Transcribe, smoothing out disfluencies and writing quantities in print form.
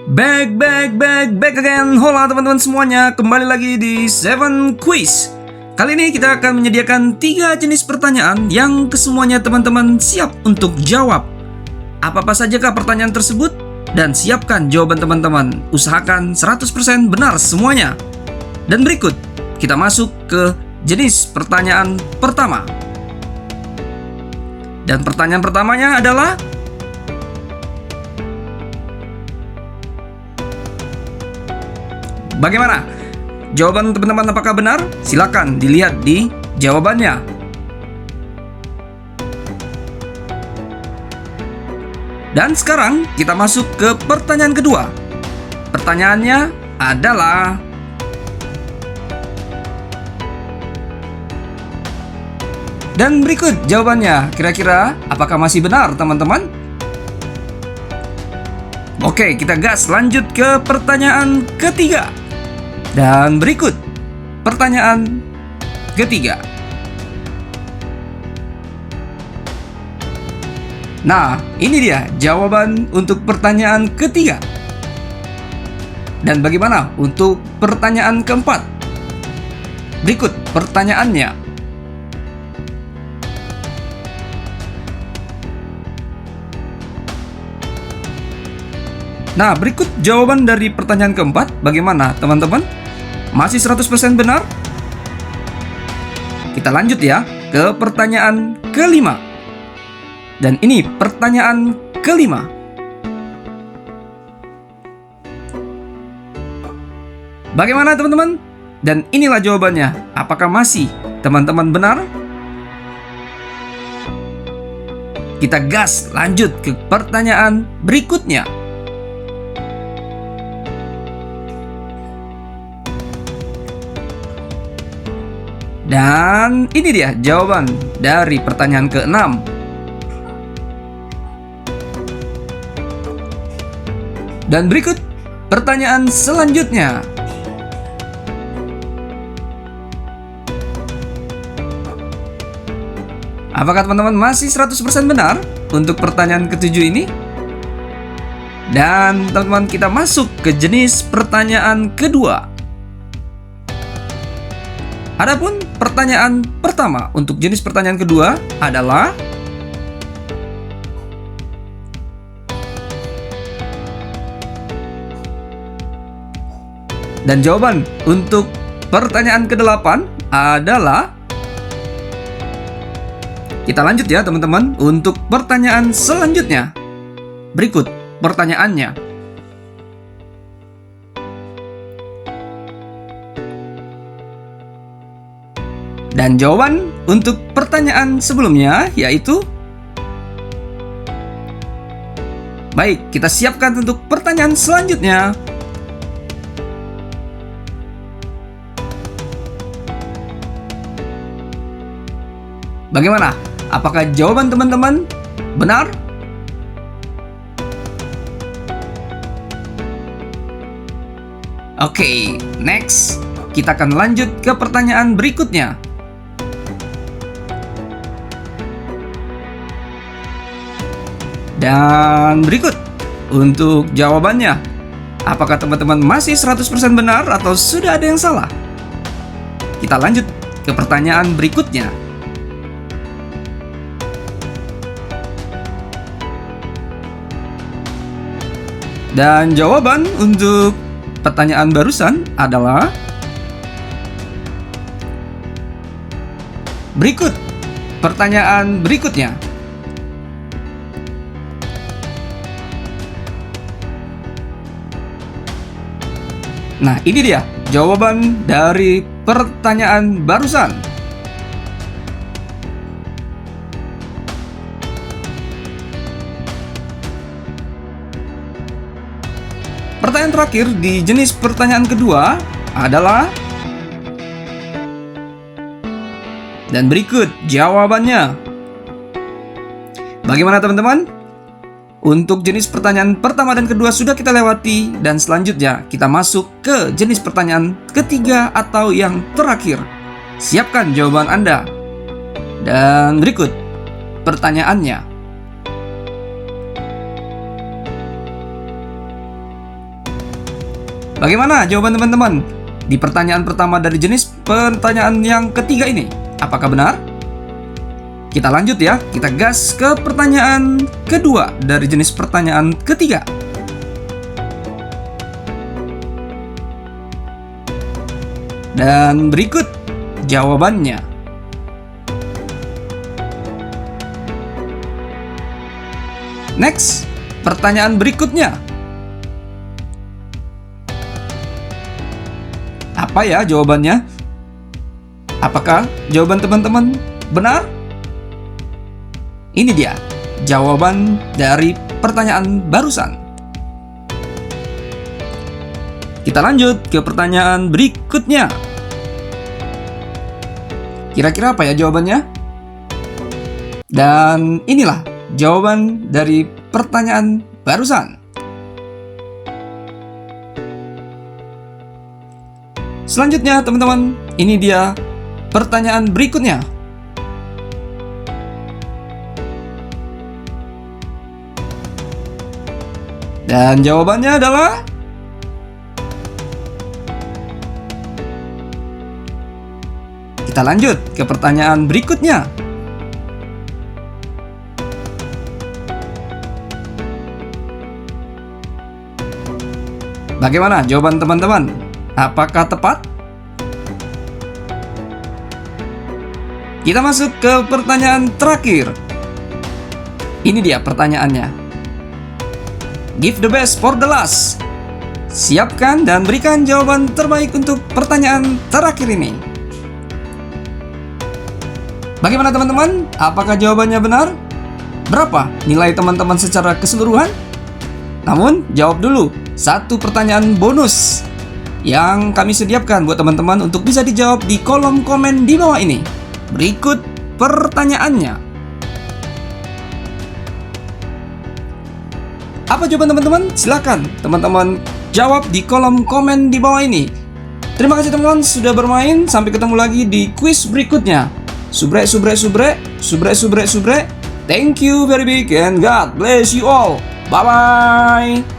Back again. Hola teman-teman semuanya, kembali lagi di Seven Quiz. Kali ini kita akan menyediakan 3 jenis pertanyaan yang kesemuanya teman-teman siap untuk jawab. Apa-apa sajakah pertanyaan tersebut? Dan siapkan jawaban teman-teman. Usahakan 100% benar semuanya. Dan berikut, kita masuk ke jenis pertanyaan pertama. Dan pertanyaan pertamanya adalah, bagaimana? Jawaban teman-teman apakah benar? Silakan dilihat di jawabannya. Dan sekarang kita masuk ke pertanyaan kedua. Pertanyaannya adalah, dan berikut jawabannya. Kira-kira apakah masih benar teman-teman? Oke, kita gas lanjut ke pertanyaan ketiga. Dan berikut pertanyaan ketiga. Nah, ini dia jawaban untuk pertanyaan ketiga. Dan bagaimana untuk pertanyaan keempat? Berikut pertanyaannya. Nah, berikut jawaban dari pertanyaan keempat. Bagaimana teman-teman? Masih 100% benar? Kita lanjut ya ke pertanyaan kelima. Dan ini pertanyaan kelima. Bagaimana teman-teman? Dan inilah jawabannya. Apakah masih teman-teman benar? Kita gas lanjut ke pertanyaan berikutnya. Dan ini dia jawaban dari pertanyaan ke-6. Dan berikut pertanyaan selanjutnya. Apakah teman-teman masih 100% benar untuk pertanyaan ketujuh ini? Dan teman-teman, kita masuk ke jenis pertanyaan kedua. Adapun pertanyaan pertama untuk jenis pertanyaan kedua adalah, dan jawaban untuk pertanyaan ke-8 adalah, kita lanjut ya teman-teman untuk pertanyaan selanjutnya. Berikut pertanyaannya. Dan jawaban untuk pertanyaan sebelumnya yaitu, baik, kita siapkan untuk pertanyaan selanjutnya. Bagaimana? Apakah jawaban teman-teman benar? Oke, next. Kita akan lanjut ke pertanyaan berikutnya. Dan berikut untuk jawabannya. Apakah teman-teman masih 100% benar atau sudah ada yang salah? Kita lanjut ke pertanyaan berikutnya. Dan jawaban untuk pertanyaan barusan adalah, berikut pertanyaan berikutnya. Nah, ini dia jawaban dari pertanyaan barusan. Pertanyaan terakhir di jenis pertanyaan kedua adalah, dan berikut jawabannya. Bagaimana teman-teman? Untuk jenis pertanyaan pertama dan kedua sudah kita lewati, dan selanjutnya kita masuk ke jenis pertanyaan ketiga atau yang terakhir. Siapkan jawaban Anda. Dan berikut pertanyaannya. Bagaimana jawaban teman-teman di pertanyaan pertama dari jenis pertanyaan yang ketiga ini? Apakah benar? Kita lanjut ya, kita gas ke pertanyaan kedua dari jenis pertanyaan ketiga. Dan berikut jawabannya. Next, pertanyaan berikutnya. Apa ya jawabannya? Apakah jawaban teman-teman benar? Ini dia jawaban dari pertanyaan barusan. Kita lanjut ke pertanyaan berikutnya. Kira-kira apa ya jawabannya? Dan inilah jawaban dari pertanyaan barusan. Selanjutnya teman-teman, ini dia pertanyaan berikutnya. Dan jawabannya adalah kita lanjut ke pertanyaan berikutnya. Bagaimana jawaban teman-teman? Apakah tepat? Kita masuk ke pertanyaan terakhir. Ini dia pertanyaannya. Give the best for the last. Siapkan dan berikan jawaban terbaik untuk pertanyaan terakhir ini. Bagaimana teman-teman? Apakah jawabannya benar? Berapa nilai teman-teman secara keseluruhan? Namun, jawab dulu satu pertanyaan bonus yang kami sediakan buat teman-teman untuk bisa dijawab di kolom komen di bawah ini. Berikut pertanyaannya. Apa jawaban teman-teman? Silakan teman-teman jawab di kolom komen di bawah ini. Terima kasih teman-teman sudah bermain. Sampai ketemu lagi di kuis berikutnya. Subrek, subrek, subrek, subrek, subrek, subrek. Thank you very big and God bless you all. Bye-bye.